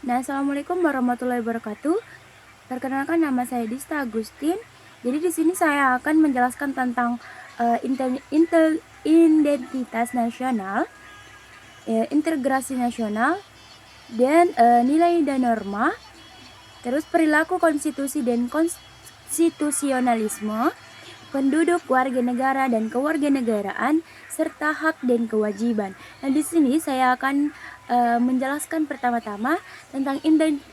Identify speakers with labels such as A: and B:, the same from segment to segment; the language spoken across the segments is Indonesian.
A: Nah, Assalamualaikum warahmatullahi wabarakatuh. Perkenalkan, nama saya Dista Agustin. Jadi di sini saya akan menjelaskan tentang identitas nasional, integrasi nasional, dan nilai dan norma, terus perilaku konstitusi dan konstitusionalisme, penduduk, warga negara dan kewarganegaraan, serta hak dan kewajiban. Nah, di sini saya akan menjelaskan pertama-tama tentang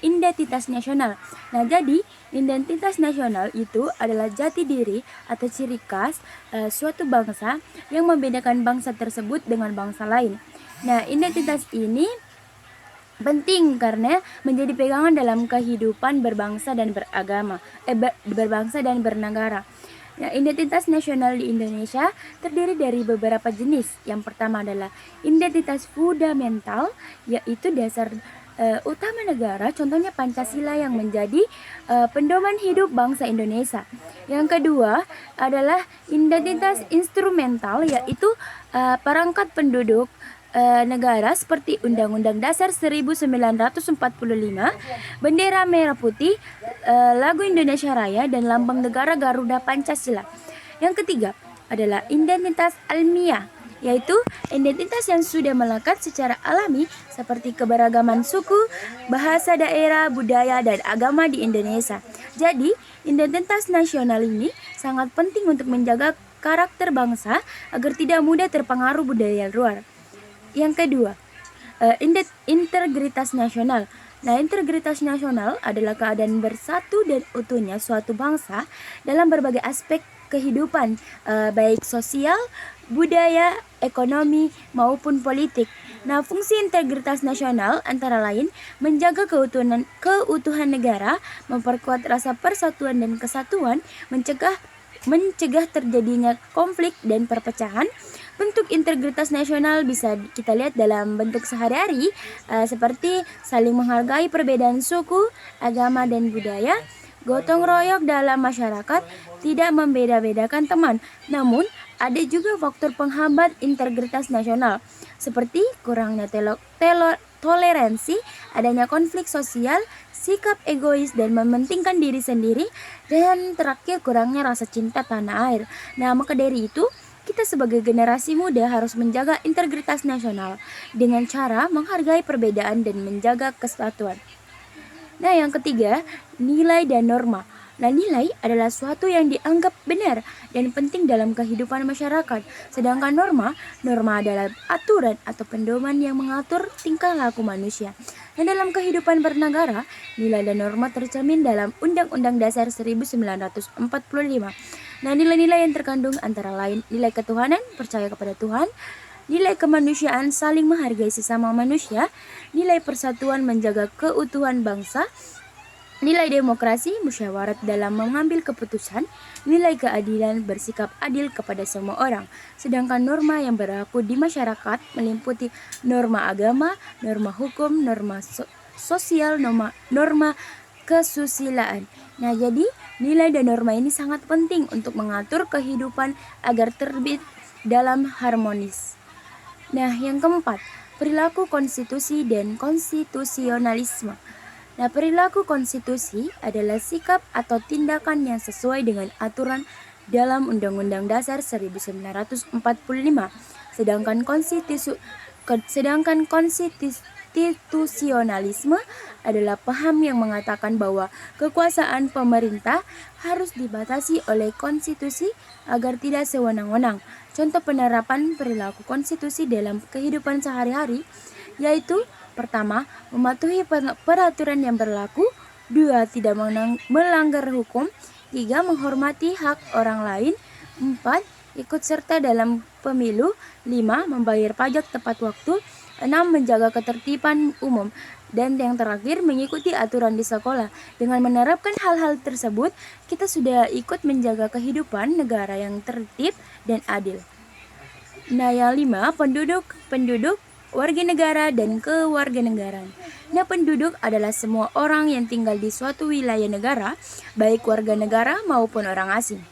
A: identitas nasional. Nah, jadi identitas nasional itu adalah jati diri atau ciri khas suatu bangsa yang membedakan bangsa tersebut dengan bangsa lain. Nah, identitas ini penting karena menjadi pegangan dalam kehidupan berbangsa dan berbangsa dan bernegara. Nah, identitas nasional di Indonesia terdiri dari beberapa jenis. Yang pertama adalah identitas fundamental, yaitu dasar utama negara, contohnya Pancasila yang menjadi pedoman hidup bangsa Indonesia. Yang kedua adalah identitas instrumental, yaitu perangkat penduduk negara seperti Undang-Undang Dasar 1945, bendera merah putih, lagu Indonesia Raya, dan lambang negara Garuda Pancasila. Yang ketiga adalah identitas alamiah, yaitu identitas yang sudah melekat secara alami seperti keberagaman suku, bahasa daerah, budaya, dan agama di Indonesia. Jadi, identitas nasional ini sangat penting untuk menjaga karakter bangsa agar tidak mudah terpengaruh budaya luar. Yang kedua, integritas nasional. Nah, integritas nasional adalah keadaan bersatu dan utuhnya suatu bangsa dalam berbagai aspek kehidupan, baik sosial, budaya, ekonomi, maupun politik. Nah, fungsi integritas nasional antara lain menjaga keutuhan negara, memperkuat rasa persatuan dan kesatuan, mencegah terjadinya konflik dan perpecahan. Bentuk integritas nasional bisa kita lihat dalam bentuk sehari-hari, seperti saling menghargai perbedaan suku, agama, dan budaya, gotong royong dalam masyarakat, tidak membeda-bedakan teman. Namun, ada juga faktor penghambat integritas nasional, seperti kurangnya toleransi, adanya konflik sosial, sikap egois dan mementingkan diri sendiri, dan terakhir kurangnya rasa cinta tanah air. Nah, maka dari itu, kita sebagai generasi muda harus menjaga integritas nasional dengan cara menghargai perbedaan dan menjaga kesatuan. Nah, yang ketiga, nilai dan norma. Nah, nilai adalah suatu yang dianggap benar dan penting dalam kehidupan masyarakat. Sedangkan norma adalah aturan atau pedoman yang mengatur tingkah laku manusia. Nah, dalam kehidupan bernegara, nilai dan norma tercermin dalam Undang-Undang Dasar 1945. Nah, nilai-nilai yang terkandung antara lain nilai ketuhanan, percaya kepada Tuhan, nilai kemanusiaan, saling menghargai sesama manusia, nilai persatuan, menjaga keutuhan bangsa, nilai demokrasi, musyawarat dalam mengambil keputusan, nilai keadilan, bersikap adil kepada semua orang. Sedangkan norma yang berlaku di masyarakat meliputi norma agama, norma hukum, norma sosial, norma kesusilaan. Nah, jadi nilai dan norma ini sangat penting untuk mengatur kehidupan agar terbit dalam harmonis. Nah, yang keempat, perilaku konstitusi dan konstitusionalisme. Nah, perilaku konstitusi adalah sikap atau tindakan yang sesuai dengan aturan dalam Undang-Undang Dasar 1945. Sedangkan konstitusionalisme adalah paham yang mengatakan bahwa kekuasaan pemerintah harus dibatasi oleh konstitusi agar tidak sewenang-wenang. Contoh penerapan perilaku konstitusi dalam kehidupan sehari-hari yaitu: pertama, mematuhi peraturan yang berlaku; 2, tidak melanggar hukum; 3, menghormati hak orang lain; 4, ikut serta dalam pemilu; 5, membayar pajak tepat waktu; 6, menjaga ketertiban umum; dan yang terakhir, mengikuti aturan di sekolah. Dengan menerapkan hal-hal tersebut, kita sudah ikut menjaga kehidupan negara yang tertib dan adil. Nah, yang 5, penduduk, warga negara, dan kewarganegaraan. Nah, penduduk adalah semua orang yang tinggal di suatu wilayah negara, baik warga negara maupun orang asing.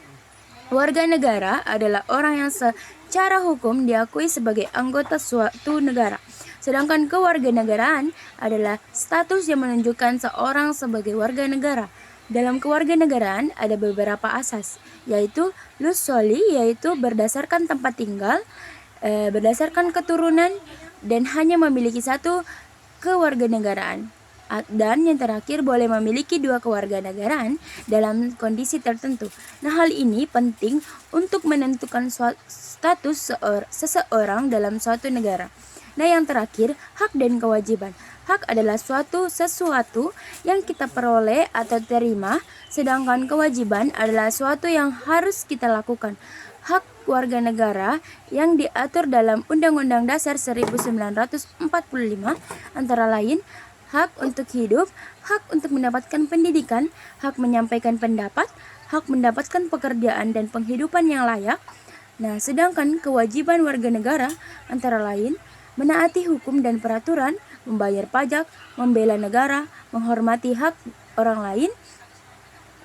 A: Warga negara adalah orang yang secara hukum diakui sebagai anggota suatu negara. Sedangkan kewarganegaraan adalah status yang menunjukkan seorang sebagai warga negara. Dalam kewarganegaraan ada beberapa asas, yaitu ius soli, yaitu berdasarkan tempat tinggal, berdasarkan keturunan, dan hanya memiliki satu kewarganegaraan. Dan yang terakhir, boleh memiliki dua kewarganegaraan dalam kondisi tertentu. Nah, hal ini penting untuk menentukan status seseorang dalam suatu negara. Nah, yang terakhir, hak dan kewajiban. Hak adalah sesuatu yang kita peroleh atau terima, sedangkan kewajiban adalah sesuatu yang harus kita lakukan. Hak warga negara yang diatur dalam Undang-Undang Dasar 1945 antara lain hak untuk hidup, hak untuk mendapatkan pendidikan, hak menyampaikan pendapat, hak mendapatkan pekerjaan dan penghidupan yang layak. Nah, sedangkan kewajiban warga negara antara lain menaati hukum dan peraturan, membayar pajak, membela negara, menghormati hak orang lain.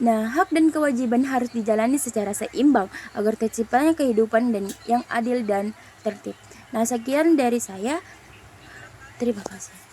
A: Nah, hak dan kewajiban harus dijalani secara seimbang agar terciptanya kehidupan yang adil dan tertib. Nah, sekian dari saya. Terima kasih.